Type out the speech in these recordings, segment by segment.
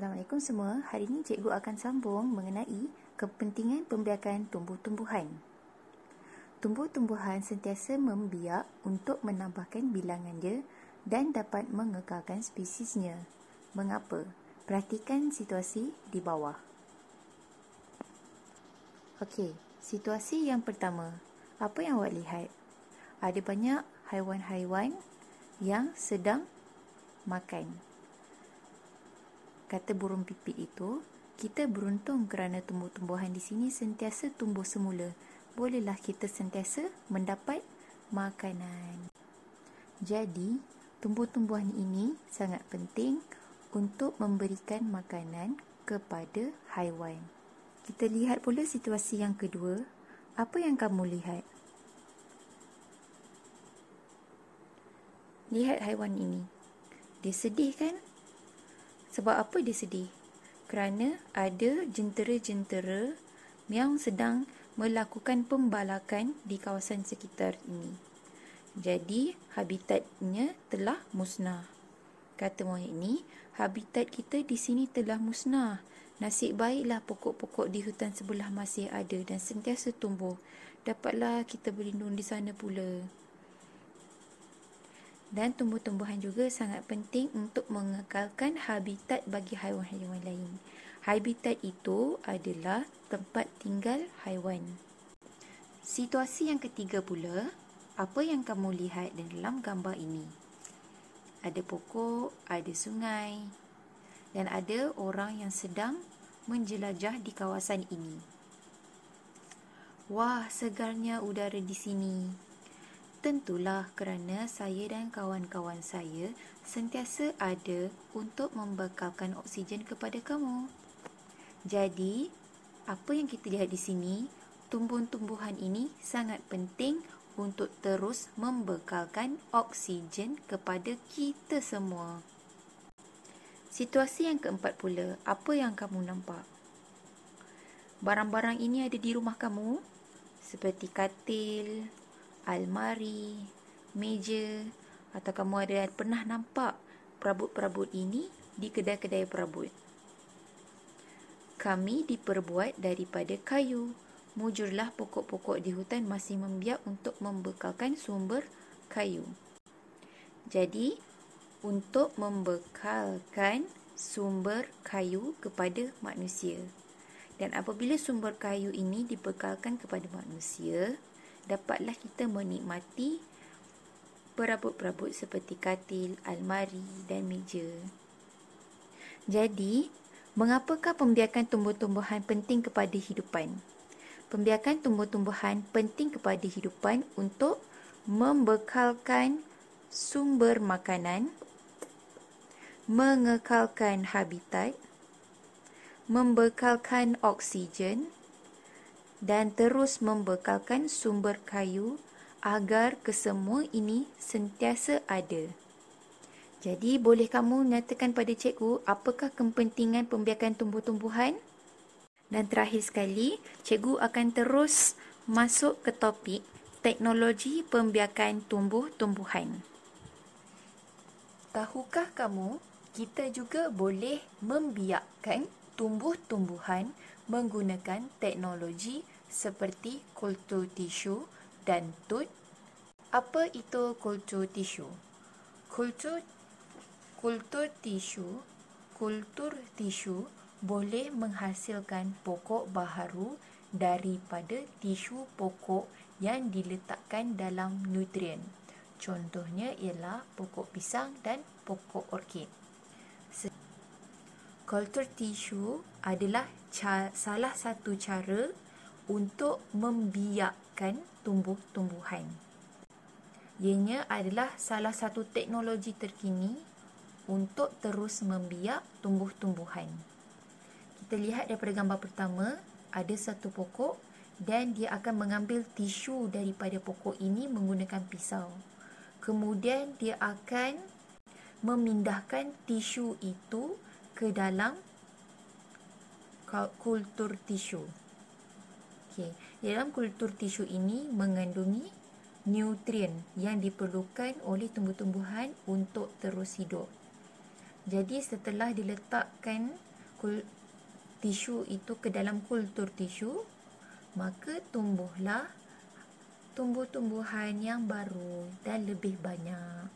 Assalamualaikum semua. Hari ini cikgu akan sambung mengenai kepentingan pembiakan tumbuh-tumbuhan. Tumbuh-tumbuhan sentiasa membiak untuk menambahkan bilangan dia dan dapat mengekalkan spesiesnya. Mengapa? Perhatikan situasi di bawah. Okey, situasi yang pertama. Apa yang awak lihat? Ada banyak haiwan-haiwan yang sedang makan. Kata burung pipit itu, kita beruntung kerana tumbuh-tumbuhan di sini sentiasa tumbuh semula. Bolehlah kita sentiasa mendapat makanan. Jadi, tumbuh-tumbuhan ini sangat penting untuk memberikan makanan kepada haiwan. Kita lihat pula situasi yang kedua. Apa yang kamu lihat? Lihat haiwan ini. Dia sedih kan? Sebab apa dia sedih? Kerana ada jentera-jentera yang sedang melakukan pembalakan di kawasan sekitar ini. Jadi, habitatnya telah musnah. Kata moyang ini, habitat kita di sini telah musnah. Nasib baiklah pokok-pokok di hutan sebelah masih ada dan sentiasa tumbuh. Dapatlah kita berlindung di sana pula. Dan tumbuh-tumbuhan juga sangat penting untuk mengekalkan habitat bagi haiwan-haiwan lain. Habitat itu adalah tempat tinggal haiwan. Situasi yang ketiga pula, apa yang kamu lihat dalam gambar ini? Ada pokok, ada sungai, dan ada orang yang sedang menjelajah di kawasan ini. Wah, segarnya udara di sini. Tentulah kerana saya dan kawan-kawan saya sentiasa ada untuk membekalkan oksigen kepada kamu. Jadi, apa yang kita lihat di sini, tumbuh-tumbuhan ini sangat penting untuk terus membekalkan oksigen kepada kita semua. Situasi yang keempat pula, apa yang kamu nampak? Barang-barang ini ada di rumah kamu, seperti katil, almari, meja, atau kamu ada pernah nampak perabot-perabot ini di kedai-kedai perabot. Kami diperbuat daripada kayu. Mujurlah pokok-pokok di hutan masih membiak untuk membekalkan sumber kayu. Jadi, untuk membekalkan sumber kayu kepada manusia. Dan apabila sumber kayu ini dibekalkan kepada manusia, dapatlah kita menikmati perabot-perabot seperti katil, almari dan meja. Jadi, mengapakah pembiakan tumbuh-tumbuhan penting kepada hidupan? Pembiakan tumbuh-tumbuhan penting kepada hidupan untuk membekalkan sumber makanan, mengekalkan habitat, membekalkan oksigen, dan terus membekalkan sumber kayu agar kesemua ini sentiasa ada. Jadi, boleh kamu nyatakan pada cikgu apakah kepentingan pembiakan tumbuh-tumbuhan? Dan terakhir sekali, cikgu akan terus masuk ke topik teknologi pembiakan tumbuh-tumbuhan. Tahukah kamu, kita juga boleh membiakkan tumbuh-tumbuhan menggunakan teknologi seperti kultur tisu dan tut. Apa itu kultur tisu? Kultur tisu boleh menghasilkan pokok baharu daripada tisu pokok yang diletakkan dalam nutrien. Contohnya ialah pokok pisang dan pokok orkid. Kultur tisu adalah salah satu cara untuk membiakkan tumbuh-tumbuhan. Ianya adalah salah satu teknologi terkini untuk terus membiak tumbuh-tumbuhan. Kita lihat daripada gambar pertama, ada satu pokok dan dia akan mengambil tisu daripada pokok ini menggunakan pisau. Kemudian dia akan memindahkan tisu itu ke dalam kultur tisu. Okey, dalam kultur tisu ini mengandungi nutrien yang diperlukan oleh tumbuh-tumbuhan untuk terus hidup. Jadi setelah diletakkan tisu itu ke dalam kultur tisu, maka tumbuhlah tumbuh-tumbuhan yang baru dan lebih banyak.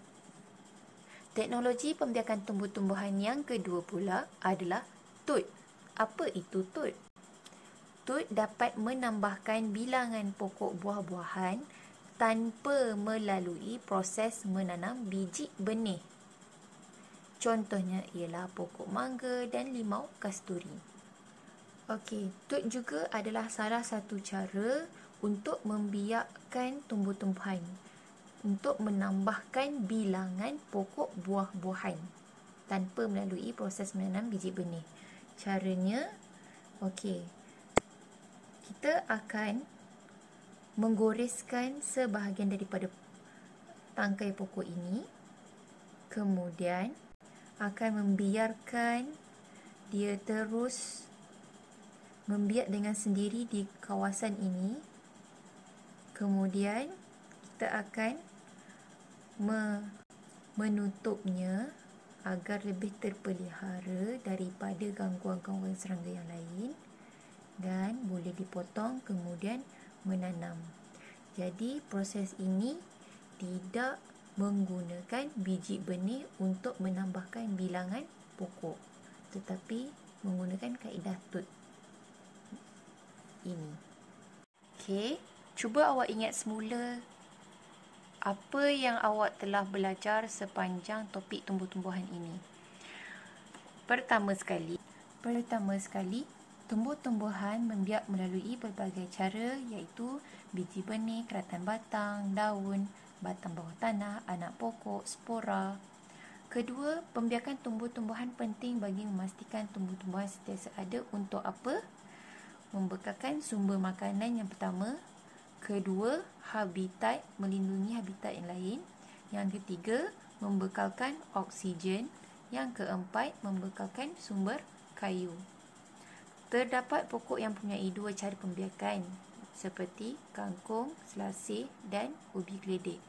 Teknologi pembiakan tumbuh-tumbuhan yang kedua pula adalah tut. Apa itu tut? Tut dapat menambahkan bilangan pokok buah-buahan tanpa melalui proses menanam biji benih. Contohnya ialah pokok mangga dan limau kasturi. Okey, tut juga adalah salah satu cara untuk membiakkan tumbuh-tumbuhan, untuk menambahkan bilangan pokok buah-buahan tanpa melalui proses menanam biji benih. Caranya, okey, kita akan menggoreskan sebahagian daripada tangkai pokok ini, kemudian akan membiarkan dia terus membiak dengan sendiri di kawasan ini. Kemudian kita akan menutupnya agar lebih terpelihara daripada gangguan-gangguan serangga yang lain, dan boleh dipotong kemudian menanam. Jadi proses ini tidak menggunakan biji benih untuk menambahkan bilangan pokok, tetapi menggunakan kaedah tut ini. Okey, cuba awak ingat semula apa yang awak telah belajar sepanjang topik tumbuh-tumbuhan ini. Pertama sekali, tumbuh-tumbuhan membiak melalui berbagai cara, iaitu biji benih, keratan batang, daun, batang bawah tanah, anak pokok, spora. Kedua, pembiakan tumbuh-tumbuhan penting bagi memastikan tumbuh-tumbuhan sentiasa ada untuk apa? Membekalkan sumber makanan yang pertama. Kedua, habitat, melindungi habitat yang lain. Yang ketiga, membekalkan oksigen. Yang keempat, membekalkan sumber kayu. Terdapat pokok yang mempunyai dua cara pembiakan, seperti kangkung, selasih dan ubi geledek.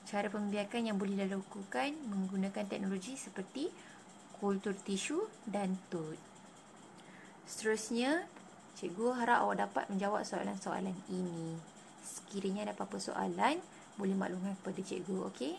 Cara pembiakan yang boleh dilakukan menggunakan teknologi seperti kultur tisu dan tut. Seterusnya, cikgu harap awak dapat menjawab soalan-soalan ini. Sekiranya ada apa-apa soalan, boleh maklumkan kepada cikgu, okey?